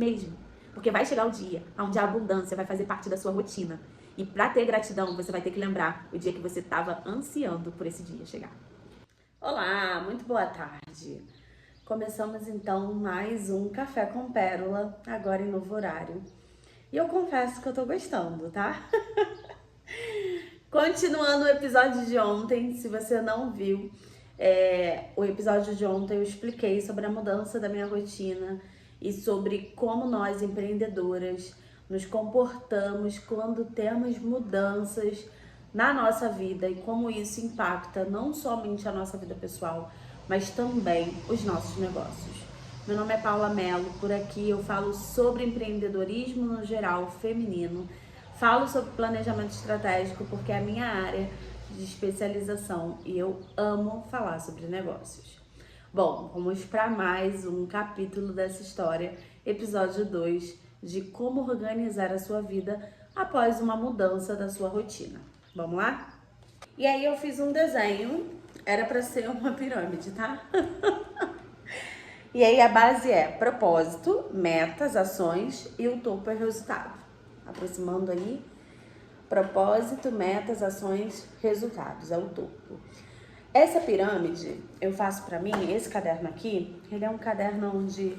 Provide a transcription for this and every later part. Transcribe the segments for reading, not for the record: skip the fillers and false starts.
mesmo. Porque vai chegar o dia onde a abundância vai fazer parte da sua rotina. E para ter gratidão, você vai ter que lembrar o dia que você estava ansiando por esse dia chegar. Olá, muito boa tarde. Começamos então mais um Café com Pérola, agora em novo horário. E eu confesso que eu tô gostando, tá? Continuando o episódio de ontem, se você não viu, o episódio de ontem eu expliquei sobre a mudança da minha rotina e sobre como nós, empreendedoras, nos comportamos quando temos mudanças na nossa vida e como isso impacta não somente a nossa vida pessoal, mas também os nossos negócios. Meu nome é Paula Mello, por aqui eu falo sobre empreendedorismo no geral feminino, falo sobre planejamento estratégico porque é a minha área de especialização e eu amo falar sobre negócios. Bom, vamos para mais um capítulo dessa história, episódio 2, de como organizar a sua vida após uma mudança da sua rotina. Vamos lá? E aí eu fiz um desenho, era para ser uma pirâmide, tá? E aí a base é propósito, metas, ações e o topo é resultado. Aproximando aí, propósito, metas, ações, resultados, é o topo. Essa pirâmide eu faço pra mim, esse caderno aqui, ele é um caderno onde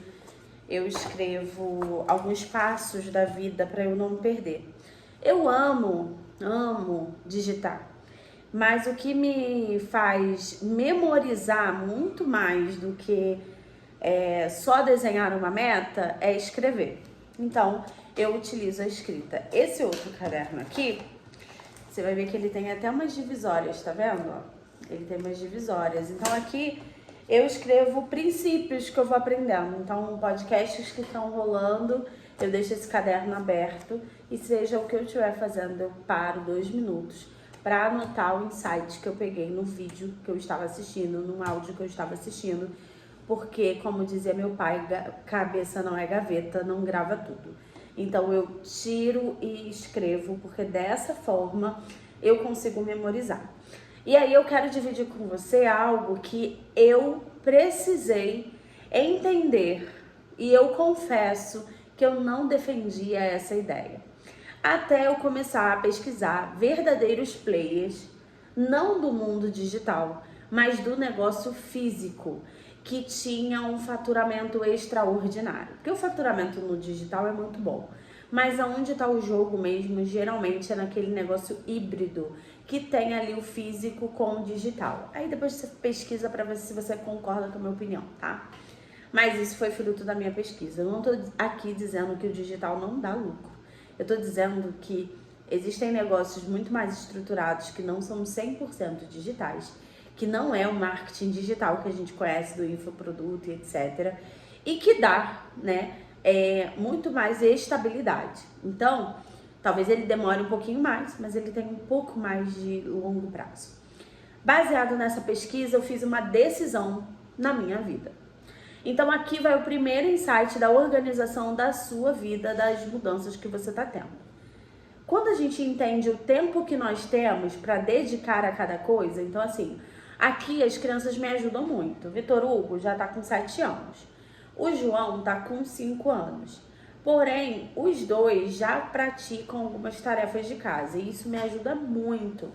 eu escrevo alguns passos da vida pra eu não me perder. Eu amo digitar, mas o que me faz memorizar muito mais do que só desenhar uma meta é escrever. Então, eu utilizo a escrita. Esse outro caderno aqui, você vai ver que ele tem até umas divisórias, tá vendo? Ele tem umas divisórias. Então, aqui eu escrevo princípios que eu vou aprendendo. Então, podcasts que estão rolando, eu deixo esse caderno aberto e seja o que eu estiver fazendo, eu paro 2 minutos para anotar o insight que eu peguei no vídeo que eu estava assistindo, no áudio que eu estava assistindo. Porque, como dizia meu pai, cabeça não é gaveta, não grava tudo. Então, eu tiro e escrevo, porque dessa forma eu consigo memorizar. E aí, eu quero dividir com você algo que eu precisei entender. E eu confesso que eu não defendia essa ideia. Até eu começar a pesquisar verdadeiros players, não do mundo digital, mas do negócio físico, que tinha um faturamento extraordinário. Porque o faturamento no digital é muito bom, mas aonde está o jogo mesmo, geralmente é naquele negócio híbrido, que tem ali o físico com o digital. Aí depois você pesquisa para ver se você concorda com a minha opinião, tá? Mas isso foi fruto da minha pesquisa. Eu não tô aqui dizendo que o digital não dá lucro. Eu tô dizendo que existem negócios muito mais estruturados que não são 100% digitais, que não é o marketing digital que a gente conhece do infoproduto e etc. E que dá, né, muito mais estabilidade. Então, talvez ele demore um pouquinho mais, mas ele tem um pouco mais de longo prazo. Baseado nessa pesquisa, eu fiz uma decisão na minha vida. Então, aqui vai o primeiro insight da organização da sua vida, das mudanças que você está tendo. Quando a gente entende o tempo que nós temos para dedicar a cada coisa, então assim, aqui as crianças me ajudam muito. O Vitor Hugo já está com 7 anos. O João está com 5 anos. Porém, os dois já praticam algumas tarefas de casa e isso me ajuda muito.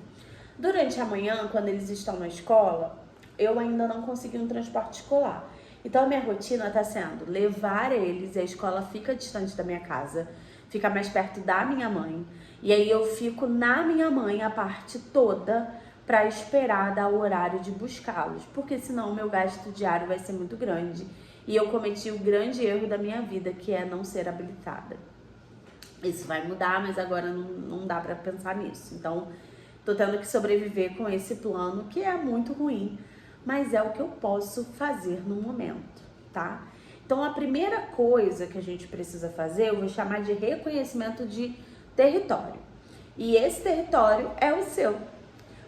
Durante a manhã, quando eles estão na escola, eu ainda não consegui um transporte escolar. Então, a minha rotina está sendo levar eles, e a escola fica distante da minha casa, fica mais perto da minha mãe. E aí eu fico na minha mãe a parte toda para esperar dar o horário de buscá-los, porque senão o meu gasto diário vai ser muito grande. E eu cometi o grande erro da minha vida, que é não ser habilitada. Isso vai mudar, mas agora não dá para pensar nisso. Então, tô tendo que sobreviver com esse plano, que é muito ruim, mas é o que eu posso fazer no momento, tá? Então, a primeira coisa que a gente precisa fazer, eu vou chamar de reconhecimento de território. E esse território é o seu.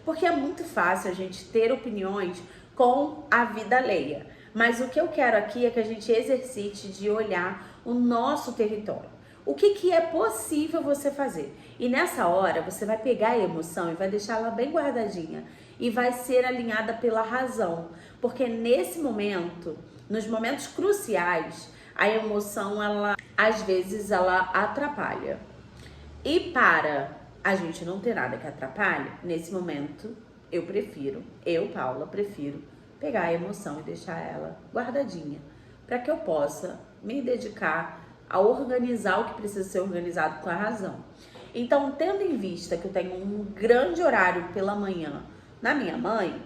Porque é muito fácil a gente ter opiniões com a vida alheia. Mas o que eu quero aqui é que a gente exercite de olhar o nosso território. O que é possível você fazer? E nessa hora, você vai pegar a emoção e vai deixar ela bem guardadinha. E vai ser alinhada pela razão. Porque nesse momento, nos momentos cruciais, a emoção, ela às vezes ela atrapalha. E para a gente não ter nada que atrapalhe, nesse momento Paula, prefiro pegar a emoção e deixar ela guardadinha, para que eu possa me dedicar a organizar o que precisa ser organizado com a razão. Então, tendo em vista que eu tenho um grande horário pela manhã na minha mãe,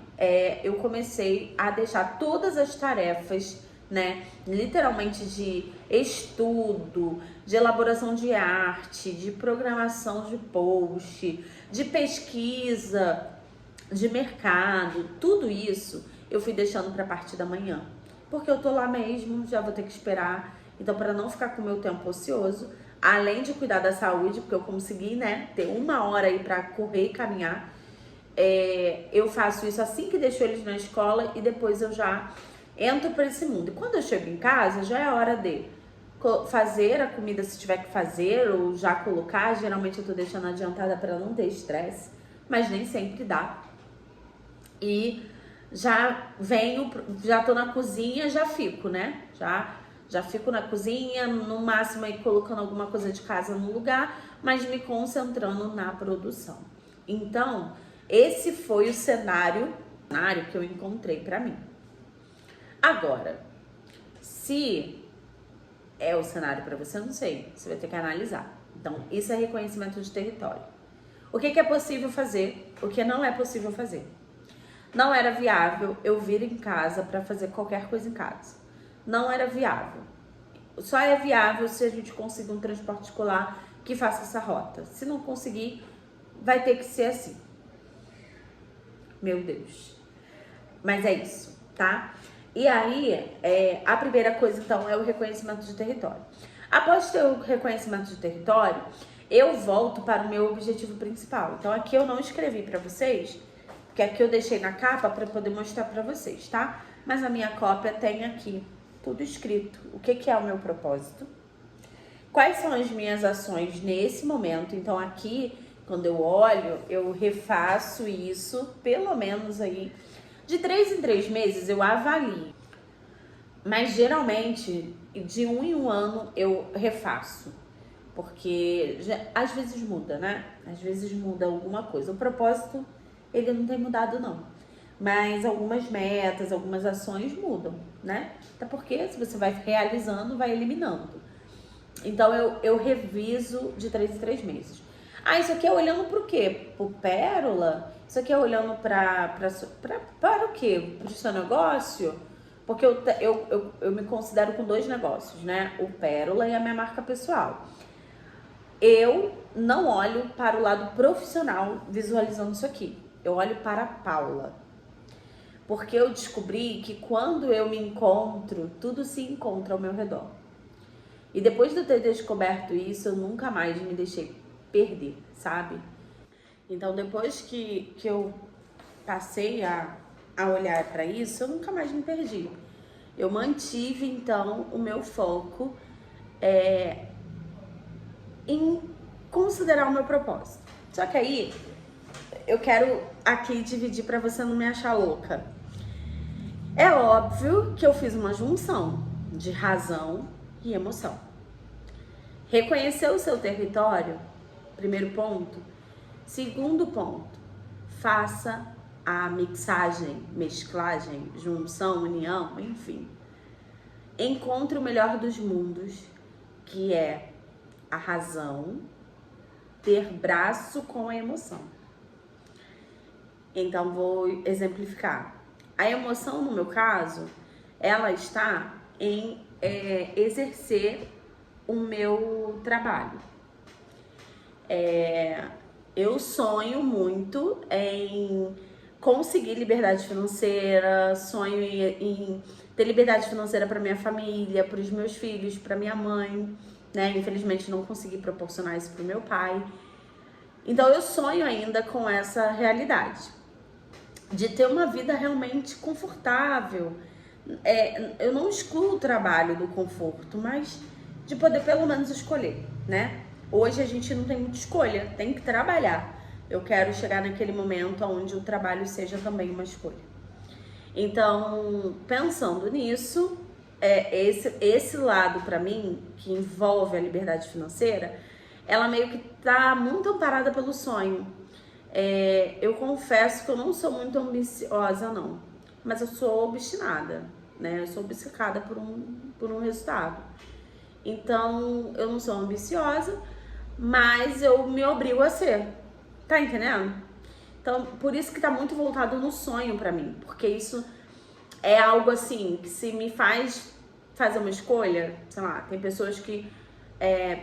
eu comecei a deixar todas as tarefas, né, literalmente de estudo, de elaboração de arte, de programação de post, de pesquisa, de mercado, tudo isso eu fui deixando para a parte da manhã, porque eu tô lá mesmo, já vou ter que esperar. Então, para não ficar com o meu tempo ocioso, além de cuidar da saúde, porque eu consegui, né, ter 1 hora aí para correr e caminhar, eu faço isso assim que deixo eles na escola e depois eu já entro para esse mundo. E quando eu chego em casa, já é hora de fazer a comida se tiver que fazer, ou já colocar. Geralmente eu tô deixando adiantada para não ter estresse, mas nem sempre dá. E já tô na cozinha, já fico, né? Já fico na cozinha, no máximo aí colocando alguma coisa de casa no lugar, mas me concentrando na produção. Então, esse foi o cenário que eu encontrei para mim. Agora, se é o cenário para você, eu não sei, você vai ter que analisar. Então, isso é reconhecimento de território. O que é possível fazer, o que não é possível fazer. Não era viável eu vir em casa para fazer qualquer coisa em casa. Não era viável. Só é viável se a gente conseguir um transporte escolar que faça essa rota. Se não conseguir, vai ter que ser assim. Meu Deus. Mas é isso, tá? E aí, a primeira coisa, então, é o reconhecimento de território. Após ter o reconhecimento de território, eu volto para o meu objetivo principal. Então, aqui eu não escrevi para vocês, porque aqui eu deixei na capa para poder mostrar para vocês, tá? Mas a minha cópia tem aqui tudo escrito. O que é o meu propósito? Quais são as minhas ações nesse momento? Então aqui, quando eu olho, eu refaço isso, pelo menos aí, de 3 em 3 meses eu avalio. Mas geralmente, de 1 em 1 ano eu refaço. Porque às vezes muda, né? Às vezes muda alguma coisa. O propósito, ele não tem mudado, não. Mas algumas metas, algumas ações mudam, né? Até porque se você vai realizando, vai eliminando. Então, eu reviso de 3 em 3 meses. Ah, isso aqui é olhando pro quê? Pro Pérola? Isso aqui é olhando para o quê? Pro seu negócio? Porque eu me considero com 2 negócios, né? O Pérola e a minha marca pessoal. Eu não olho para o lado profissional visualizando isso aqui. Eu olho para a Paula. Porque eu descobri que quando eu me encontro, tudo se encontra ao meu redor. E depois de eu ter descoberto isso, eu nunca mais me deixei perder, sabe? Então, depois que eu passei a olhar para isso, eu nunca mais me perdi. Eu mantive, então, o meu foco em considerar o meu propósito. Só que aí, eu quero aqui dividir para você não me achar louca. É óbvio que eu fiz uma junção de razão e emoção. Reconhecer o seu território, primeiro ponto. Segundo ponto, faça a mixagem, mesclagem, junção, união, enfim. Encontre o melhor dos mundos, que é a razão ter braço com a emoção. Então, vou exemplificar. A emoção, no meu caso, ela está em exercer o meu trabalho. Eu sonho muito em conseguir liberdade financeira, sonho em ter liberdade financeira para minha família, para os meus filhos, para minha mãe, né? Infelizmente não consegui proporcionar isso para o meu pai. Então eu sonho ainda com essa realidade de ter uma vida realmente confortável. Eu não excluo o trabalho do conforto, mas de poder pelo menos escolher, né? Hoje a gente não tem muita escolha, tem que trabalhar. Eu quero chegar naquele momento onde o trabalho seja também uma escolha. Então, pensando nisso, esse lado pra mim, que envolve a liberdade financeira, ela meio que tá muito amparada pelo sonho. Eu confesso que eu não sou muito ambiciosa, não. Mas eu sou obstinada, né? Eu sou obcecada por um resultado. Então, eu não sou ambiciosa, mas eu me obrigo a ser. Tá entendendo? Então, por isso que tá muito voltado no sonho pra mim. Porque isso é algo assim, que se me faz fazer uma escolha, sei lá, tem pessoas que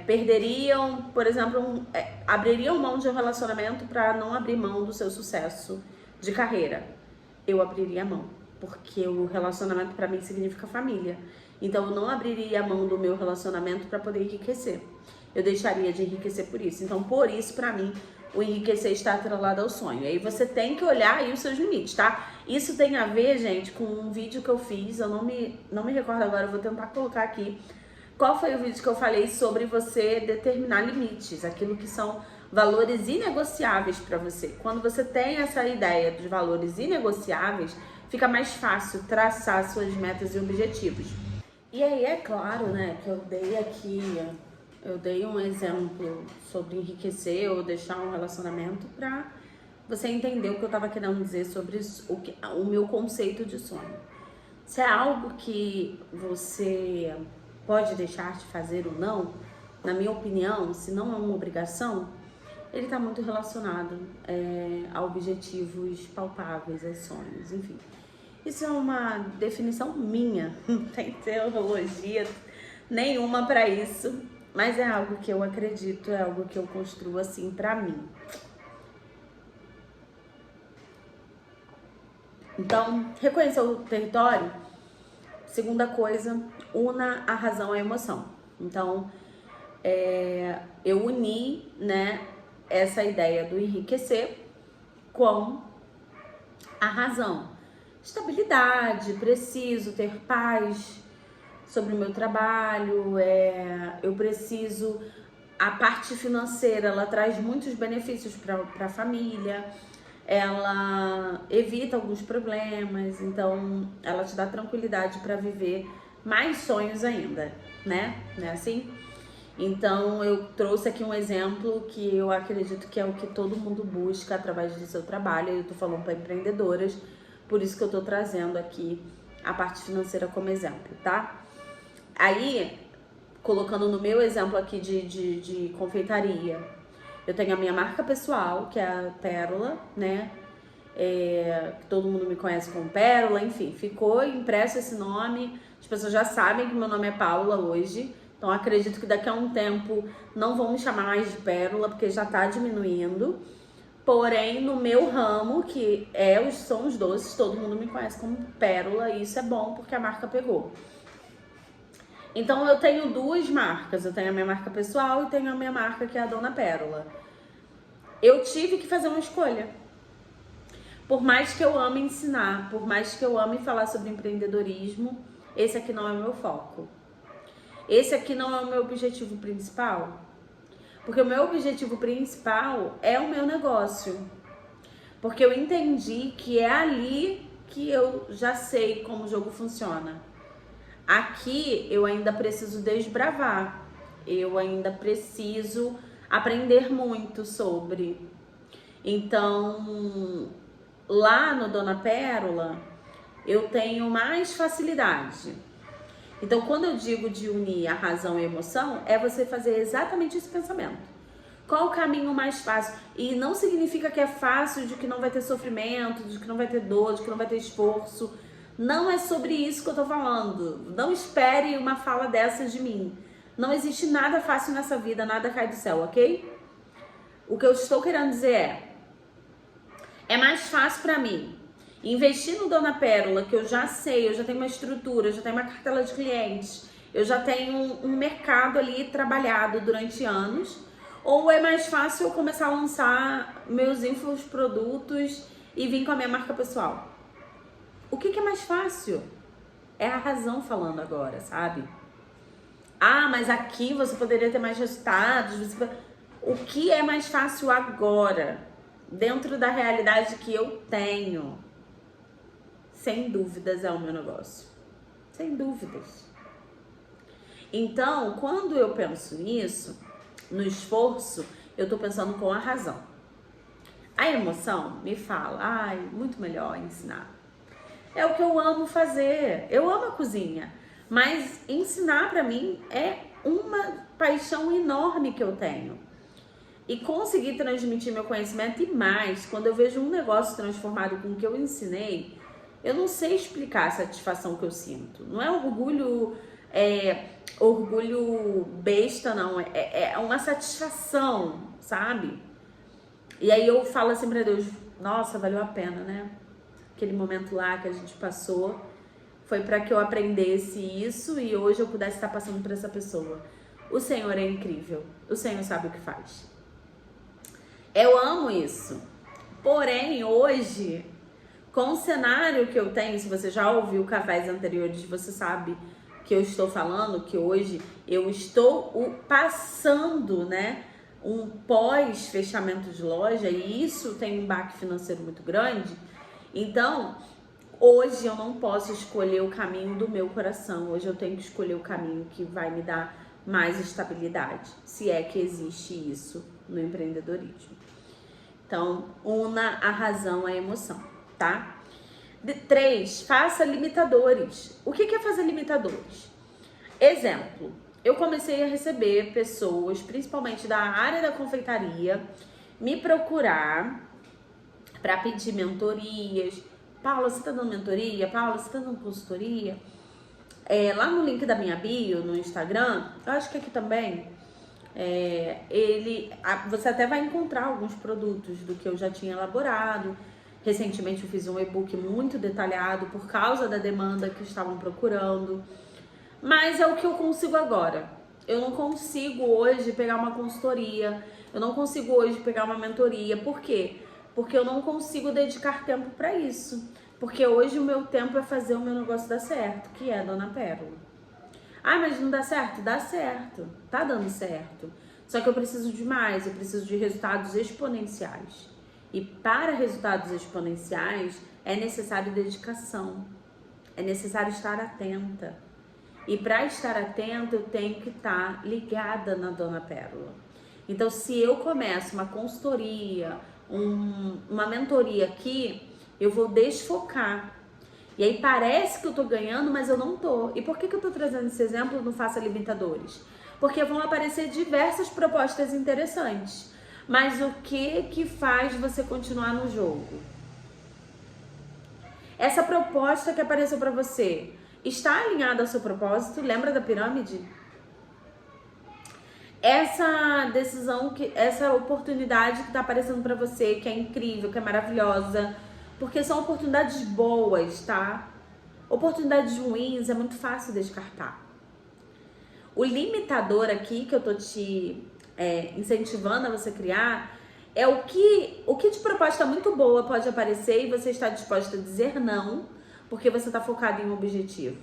perderiam, por exemplo, abririam mão de um relacionamento pra não abrir mão do seu sucesso de carreira. Eu abriria mão, porque o relacionamento pra mim significa família. Então eu não abriria a mão do meu relacionamento pra poder enriquecer. Eu deixaria de enriquecer por isso. Então por isso, pra mim, o enriquecer está atrelado ao sonho. Aí você tem que olhar aí os seus limites, tá? Isso tem a ver, gente, com um vídeo que eu fiz, eu não me recordo agora, eu vou tentar colocar aqui. Qual foi o vídeo que eu falei sobre você determinar limites, aquilo que são valores inegociáveis para você. Quando você tem essa ideia dos valores inegociáveis, fica mais fácil traçar suas metas e objetivos. E aí é claro, né, que eu dei um exemplo sobre enriquecer ou deixar um relacionamento para você entender o que eu tava querendo dizer sobre o meu conceito de sonho. Se é algo que você pode deixar de fazer ou não, na minha opinião, se não é uma obrigação, ele tá muito relacionado a objetivos palpáveis, a sonhos, enfim. Isso é uma definição minha, não tem teologia nenhuma para isso, mas é algo que eu acredito, é algo que eu construo assim pra mim. Então, reconhecer o território, segunda coisa, una a razão à emoção. Então, eu uni, né, essa ideia do enriquecer com a razão. Estabilidade, preciso ter paz sobre o meu trabalho, eu preciso... A parte financeira, ela traz muitos benefícios para a família, ela evita alguns problemas, então ela te dá tranquilidade para viver mais sonhos ainda, né? Não é assim? Então eu trouxe aqui um exemplo que eu acredito que é o que todo mundo busca através do seu trabalho. Eu tô falando para empreendedoras, por isso que eu tô trazendo aqui a parte financeira como exemplo, tá? Aí, colocando no meu exemplo aqui de confeitaria, eu tenho a minha marca pessoal, que é a Pérola, né? Que todo mundo me conhece como Pérola, enfim, ficou impresso esse nome. As pessoas já sabem que meu nome é Paula hoje, então acredito que daqui a um tempo não vão me chamar mais de Pérola, porque já tá diminuindo. Porém, no meu ramo, que são os doces, todo mundo me conhece como Pérola, e isso é bom porque a marca pegou. Então eu tenho duas marcas, eu tenho a minha marca pessoal e tenho a minha marca que é a Dona Pérola. Eu tive que fazer uma escolha. Por mais que eu ame ensinar, por mais que eu ame falar sobre empreendedorismo, esse aqui não é o meu foco. Esse aqui não é o meu objetivo principal. Porque o meu objetivo principal é o meu negócio. Porque eu entendi que é ali que eu já sei como o jogo funciona. Aqui eu ainda preciso desbravar, eu ainda preciso aprender muito sobre. Então, lá no Dona Pérola, eu tenho mais facilidade. Então, quando eu digo de unir a razão e a emoção, é você fazer exatamente esse pensamento. Qual o caminho mais fácil? E não significa que é fácil, de que não vai ter sofrimento, de que não vai ter dor, de que não vai ter esforço. Não é sobre isso que eu tô falando. Não espere uma fala dessas de mim. Não existe nada fácil nessa vida, nada cai do céu, ok? O que eu estou querendo dizer é mais fácil pra mim investir no Dona Pérola, que eu já sei, eu já tenho uma estrutura, eu já tenho uma cartela de clientes, eu já tenho um mercado ali trabalhado durante anos, ou é mais fácil eu começar a lançar meus infoprodutos e vir com a minha marca pessoal? O que é mais fácil? É a razão falando agora, sabe? Ah, mas aqui você poderia ter mais resultados. O que é mais fácil agora? Dentro da realidade que eu tenho. Sem dúvidas é o meu negócio. Sem dúvidas. Então, quando eu penso nisso, no esforço, eu tô pensando com a razão. A emoção me fala, ai, muito melhor ensinar. É o que eu amo fazer. Eu amo a cozinha, mas ensinar pra mim é uma paixão enorme que eu tenho. E conseguir transmitir meu conhecimento e mais, quando eu vejo um negócio transformado com o que eu ensinei, eu não sei explicar a satisfação que eu sinto. Não é orgulho besta, não. É uma satisfação, sabe? E aí eu falo assim pra Deus, nossa, valeu a pena, né? Aquele momento lá que a gente passou foi para que eu aprendesse isso e hoje eu pudesse estar passando por essa pessoa. O Senhor é incrível. O Senhor sabe o que faz. Eu amo isso. Porém, hoje, com o cenário que eu tenho, se você já ouviu cafés anteriores, você sabe que eu estou falando que hoje eu estou passando, né, um pós-fechamento de loja e isso tem um baque financeiro muito grande. Então, hoje eu não posso escolher o caminho do meu coração. Hoje eu tenho que escolher o caminho que vai me dar mais estabilidade, se é que existe isso no empreendedorismo. Então, una a razão à emoção, tá? 3, faça limitadores. O que é fazer limitadores? Exemplo, eu comecei a receber pessoas, principalmente da área da confeitaria, me procurar para pedir mentorias. Paula, você tá dando mentoria? Paula, você tá dando consultoria? Lá no link da minha bio, no Instagram, eu acho que aqui também, você até vai encontrar alguns produtos do que eu já tinha elaborado. Recentemente eu fiz um e-book muito detalhado por causa da demanda que estavam procurando. Mas é o que eu consigo agora. Eu não consigo hoje pegar uma consultoria, eu não consigo hoje pegar uma mentoria. Por quê? Porque eu não consigo dedicar tempo para isso. Porque hoje o meu tempo é fazer o meu negócio dar certo, que é Dona Pérola. Ah, mas não dá certo? Dá certo. Tá dando certo. Só que eu preciso de mais, eu preciso de resultados exponenciais. E para resultados exponenciais é necessário dedicação. É necessário estar atenta. E para estar atenta eu tenho que estar ligada na Dona Pérola. Então se eu começo uma consultoria, uma mentoria aqui, eu vou desfocar. E aí parece que eu tô ganhando, mas eu não tô. E por que eu tô trazendo esse exemplo no Faça Limitadores? Porque vão aparecer diversas propostas interessantes. Mas o que faz você continuar no jogo? Essa proposta que apareceu para você está alinhada ao seu propósito? Lembra da pirâmide? Essa decisão, essa oportunidade que está aparecendo para você, que é incrível, que é maravilhosa, porque são oportunidades boas, tá? Oportunidades ruins é muito fácil descartar. O limitador aqui que eu tô te incentivando a você criar é o que de proposta muito boa pode aparecer e você está disposta a dizer não, porque você está focado em um objetivo.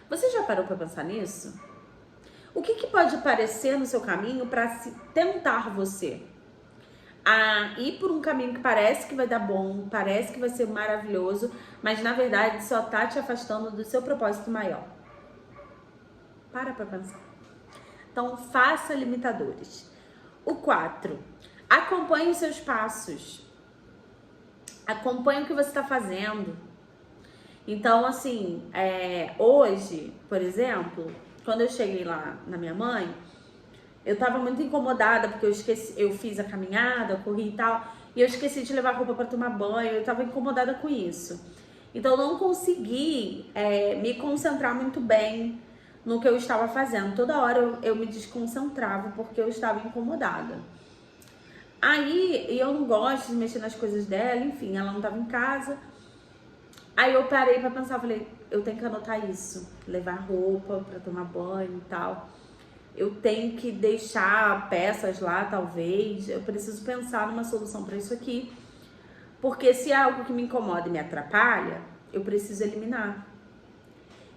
Você já parou para pensar nisso? O que pode aparecer no seu caminho para tentar você a ir por um caminho que parece que vai dar bom, parece que vai ser maravilhoso, mas na verdade só tá te afastando do seu propósito maior? Para pensar. Então, faça limitadores. O 4, acompanhe os seus passos. Acompanhe o que você está fazendo. Então, assim, hoje, por exemplo, quando eu cheguei lá na minha mãe, eu tava muito incomodada porque eu fiz a caminhada, corri e tal, e eu esqueci de levar roupa para tomar banho, eu tava incomodada com isso. Então eu não consegui me concentrar muito bem no que eu estava fazendo. Toda hora eu me desconcentrava porque eu estava incomodada. Aí, eu não gosto de mexer nas coisas dela, enfim, ela não tava em casa. Aí eu parei pra pensar, falei, eu tenho que anotar isso, levar roupa pra tomar banho e tal. Eu tenho que deixar peças lá, talvez. Eu preciso pensar numa solução pra isso aqui. Porque se é algo que me incomoda e me atrapalha, eu preciso eliminar.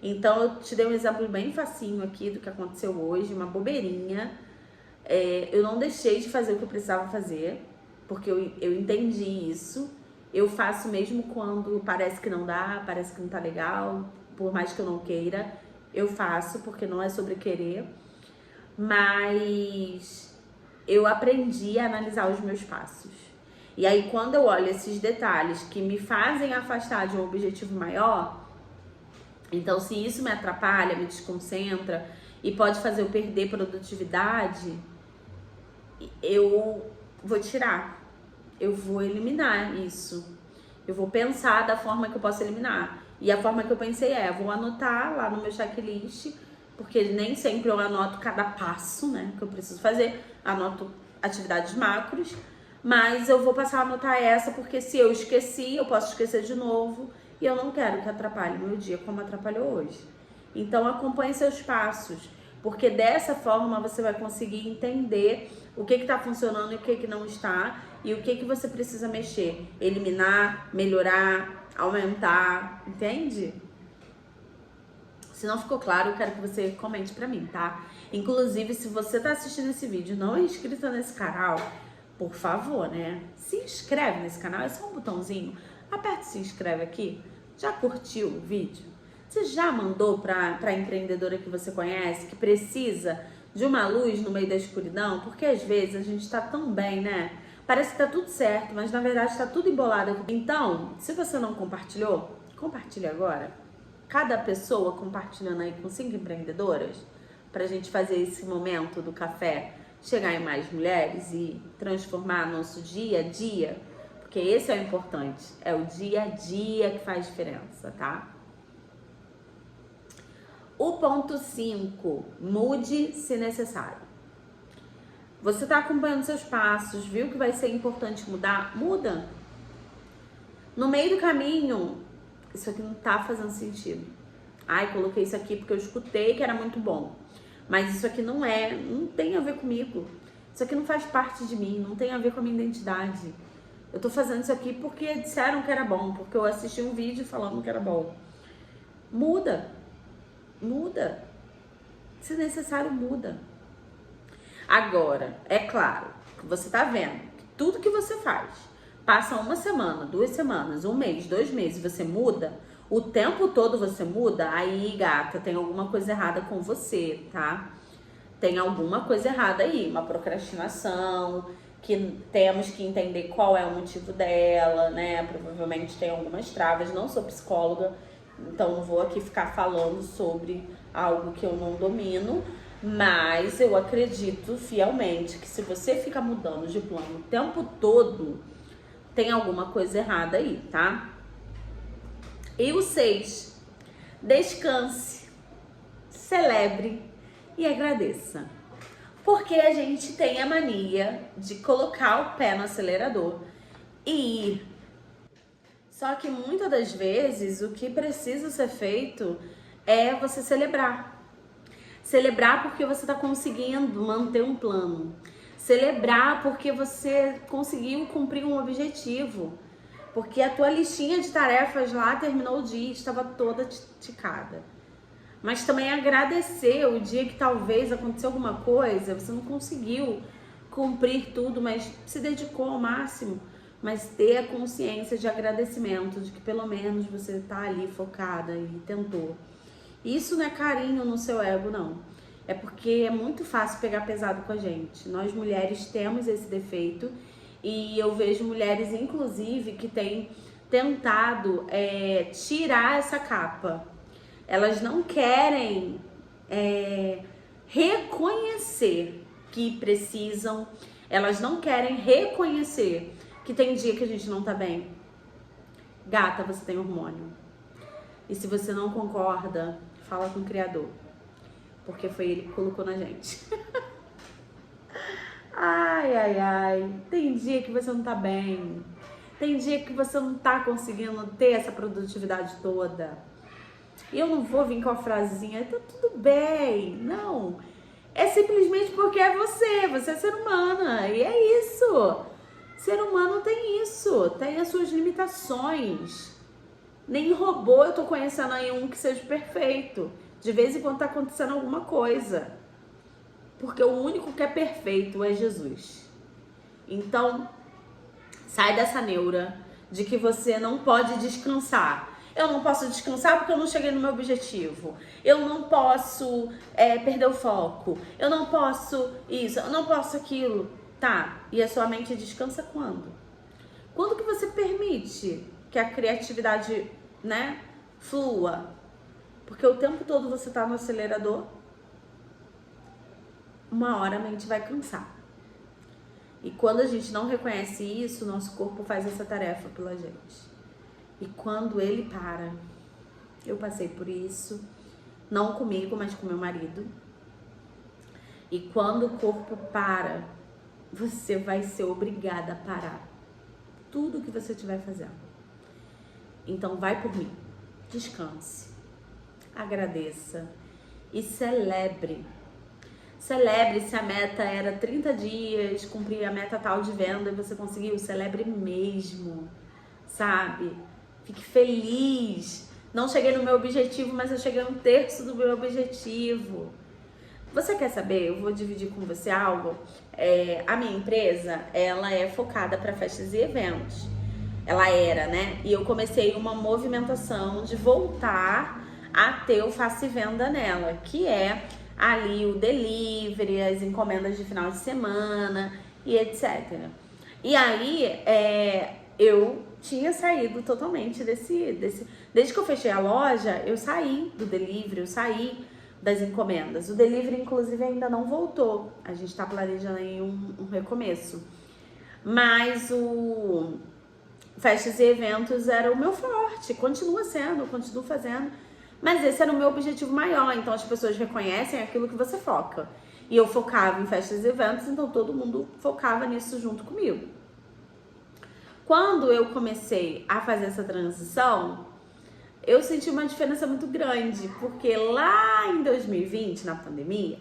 Então eu te dei um exemplo bem facinho aqui do que aconteceu hoje, uma bobeirinha. Eu não deixei de fazer o que eu precisava fazer, porque eu entendi isso. Eu faço mesmo quando parece que não dá, parece que não tá legal, por mais que eu não queira, eu faço, porque não é sobre querer, mas eu aprendi a analisar os meus passos. E aí, quando eu olho esses detalhes que me fazem afastar de um objetivo maior, então se isso me atrapalha, me desconcentra e pode fazer eu perder produtividade, eu vou tirar, eu vou eliminar isso. Eu vou pensar da forma que eu posso eliminar. E a forma que eu pensei vou anotar lá no meu checklist, porque nem sempre eu anoto cada passo, né, que eu preciso fazer. Anoto atividades macros, mas eu vou passar a anotar essa, porque se eu esqueci, eu posso esquecer de novo. E eu não quero que atrapalhe meu dia como atrapalhou hoje. Então acompanhe seus passos, porque dessa forma você vai conseguir entender o que está funcionando e o que não está, e o que você precisa mexer, eliminar, melhorar, aumentar, entende? Se não ficou claro, eu quero que você comente pra mim, tá? Inclusive, se você tá assistindo esse vídeo e não é inscrito nesse canal, por favor, né? Se inscreve nesse canal, é só um botãozinho, aperta se inscreve aqui. Já curtiu o vídeo? Você já mandou pra empreendedora que você conhece, que precisa de uma luz no meio da escuridão? Porque às vezes a gente tá tão bem, né? Parece que tá tudo certo, mas na verdade tá tudo embolado. Então, se você não compartilhou, compartilhe agora. Cada pessoa compartilhando aí com 5 empreendedoras, pra gente fazer esse momento do café chegar em mais mulheres e transformar nosso dia a dia, porque esse é o importante, é o dia a dia que faz diferença, tá? O ponto 5, mude se necessário. Você está acompanhando seus passos, viu que vai ser importante mudar? Muda. No meio do caminho, isso aqui não tá fazendo sentido. Ai, coloquei isso aqui porque eu escutei que era muito bom. Mas isso aqui não tem a ver comigo. Isso aqui não faz parte de mim, não tem a ver com a minha identidade. Eu tô fazendo isso aqui porque disseram que era bom, porque eu assisti um vídeo falando que era bom. Muda. Muda. Se necessário, muda. Agora, é claro que você tá vendo que tudo que você faz, passa uma semana, 2 semanas, 1 mês, 2 meses, você muda, o tempo todo você muda, aí, gata, tem alguma coisa errada com você, tá? Tem alguma coisa errada aí, uma procrastinação, que temos que entender qual é o motivo dela, né? Provavelmente tem algumas travas, não sou psicóloga, então não vou aqui ficar falando sobre algo que eu não domino, mas eu acredito fielmente que se você fica mudando de plano o tempo todo, tem alguma coisa errada aí, tá? E o 6, descanse, celebre e agradeça. Porque a gente tem a mania de colocar o pé no acelerador e ir. Só que muitas das vezes o que precisa ser feito é você celebrar. Celebrar porque você está conseguindo manter um plano. Celebrar porque você conseguiu cumprir um objetivo. Porque a tua listinha de tarefas lá terminou o dia e estava toda ticada. Mas também agradecer o dia que talvez aconteceu alguma coisa, você não conseguiu cumprir tudo, mas se dedicou ao máximo. Mas ter a consciência de agradecimento, de que pelo menos você tá ali focada e tentou. Isso não é carinho no seu ego, não. É porque é muito fácil pegar pesado com a gente. Nós mulheres temos esse defeito e eu vejo mulheres, inclusive, que têm tentado tirar essa capa. Elas não querem reconhecer que precisam, elas não querem reconhecer que tem dia que a gente não tá bem. Gata, você tem hormônio. E se você não concorda, fala com o Criador. Porque foi ele que colocou na gente. Ai, ai, ai. Tem dia que você não tá bem. Tem dia que você não tá conseguindo ter essa produtividade toda. E eu não vou vir com a frasezinha, tá tudo bem. Não. É simplesmente porque é você. Você é ser humana. E é isso. Ser humano tem isso. Tem as suas limitações. Nem robô eu tô conhecendo aí um que seja perfeito. De vez em quando tá acontecendo alguma coisa. Porque o único que é perfeito é Jesus. Então, sai dessa neura de que você não pode descansar. Eu não posso descansar porque eu não cheguei no meu objetivo. Eu não posso perder o foco. Eu não posso isso, eu não posso aquilo. Tá, e a sua mente descansa quando? Quando que você permite que a criatividade, né, flua? Porque o tempo todo você tá no acelerador, uma hora a mente vai cansar. E quando a gente não reconhece isso, nosso corpo faz essa tarefa pela gente. E quando ele para, eu passei por isso, não comigo, mas com meu marido. E quando o corpo para, você vai ser obrigada a parar tudo que você estiver fazendo. Então vai por mim, descanse, agradeça e celebre. Celebre se a meta era 30 dias, cumprir a meta tal de venda e você conseguiu, celebre mesmo, sabe? Fique feliz. Não cheguei no meu objetivo, mas eu cheguei a 1/3 do meu objetivo. Você quer saber? Eu vou dividir com você algo. A minha empresa, ela é focada para festas e eventos. Ela era, né? E eu comecei uma movimentação de voltar a ter o Faça e Venda nela, que é ali o delivery, as encomendas de final de semana e etc. E aí, eu tinha saído totalmente desde que eu fechei a loja, eu saí do delivery, eu saí das encomendas. O delivery, inclusive, ainda não voltou. A gente tá planejando aí um recomeço. Mas o festas e eventos era o meu forte, continua sendo, eu continuo fazendo. Mas esse era o meu objetivo maior, então as pessoas reconhecem aquilo que você foca. E eu focava em festas e eventos, então todo mundo focava nisso junto comigo. Quando eu comecei a fazer essa transição, eu senti uma diferença muito grande, porque lá em 2020, na pandemia,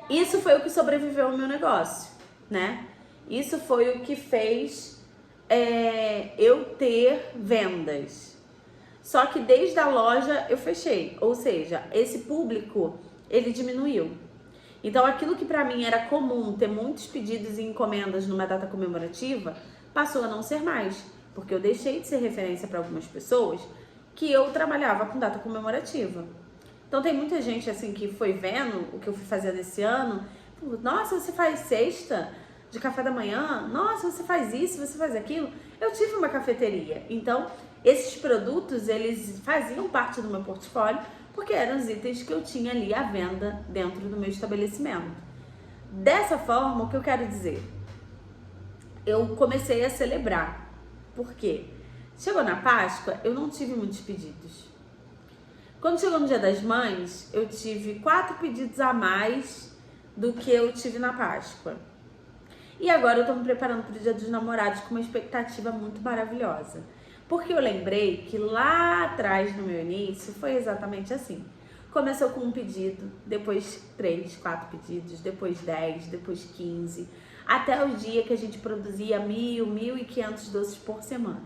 isso foi o que sobreviveu ao meu negócio, né? Isso foi o que fez eu ter vendas. Só que desde a loja eu fechei, ou seja, esse público, ele diminuiu. Então aquilo que pra mim era comum, ter muitos pedidos e encomendas numa data comemorativa, passou a não ser mais, porque eu deixei de ser referência para algumas pessoas que eu trabalhava com data comemorativa. Então tem muita gente assim que foi vendo o que eu fui fazendo esse ano, nossa, você faz cesta de café da manhã? Nossa, você faz isso, você faz aquilo? Eu tive uma cafeteria, então esses produtos, eles faziam parte do meu portfólio porque eram os itens que eu tinha ali à venda dentro do meu estabelecimento. Dessa forma, o que eu quero dizer? Eu comecei a celebrar. Por quê? Chegou na Páscoa, eu não tive muitos pedidos. Quando chegou no Dia das Mães, eu tive 4 pedidos a mais do que eu tive na Páscoa. E agora eu tô me preparando para o Dia dos Namorados com uma expectativa muito maravilhosa. Porque eu lembrei que lá atrás, no meu início, foi exatamente assim. Começou com um pedido, depois 3, 4 pedidos, depois 10, depois 15, até o dia que a gente produzia 1.000, 1.500 doces por semana.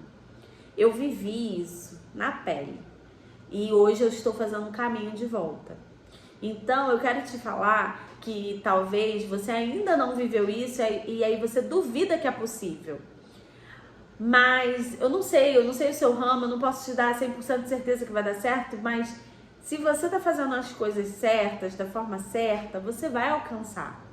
Eu vivi isso na pele e hoje eu estou fazendo um caminho de volta. Então eu quero te falar que talvez você ainda não viveu isso e aí você duvida que é possível. Mas eu não sei o seu ramo, eu não posso te dar 100% de certeza que vai dar certo, mas se você tá fazendo as coisas certas, da forma certa, você vai alcançar.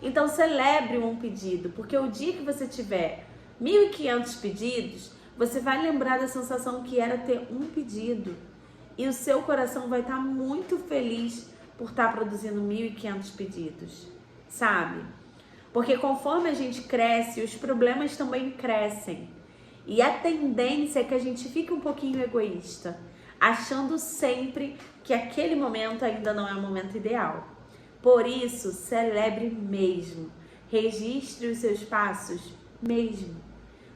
Então celebre um pedido, porque o dia que você tiver 1.500 pedidos, você vai lembrar da sensação que era ter um pedido. E o seu coração vai estar muito feliz por estar produzindo 1.500 pedidos, sabe? Porque conforme a gente cresce, os problemas também crescem. E a tendência é que a gente fique um pouquinho egoísta, achando sempre que aquele momento ainda não é o momento ideal. Por isso, celebre mesmo, registre os seus passos mesmo,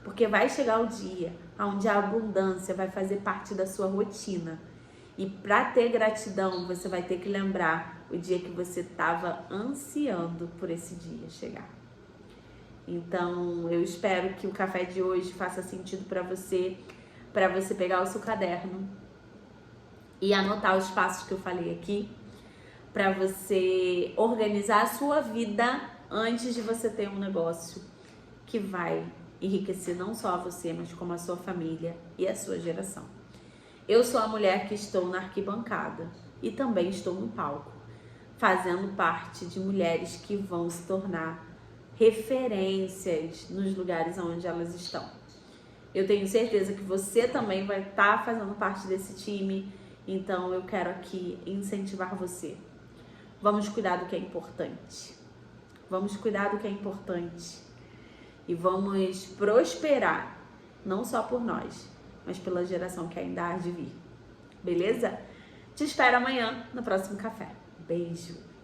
porque vai chegar o dia onde a abundância vai fazer parte da sua rotina. E para ter gratidão, você vai ter que lembrar o dia que você estava ansiando por esse dia chegar. Então, eu espero que o café de hoje faça sentido para você pegar o seu caderno e anotar os passos que eu falei aqui, para você organizar a sua vida antes de você ter um negócio que vai enriquecer não só a você, mas como a sua família e a sua geração. Eu sou a mulher que estou na arquibancada e também estou no palco, fazendo parte de mulheres que vão se tornar referências nos lugares onde elas estão. Eu tenho certeza que você também vai estar fazendo parte desse time, então eu quero aqui incentivar você. Vamos cuidar do que é importante. Vamos cuidar do que é importante. E vamos prosperar, não só por nós, mas pela geração que ainda há de vir. Beleza? Te espero amanhã no próximo café. Beijo!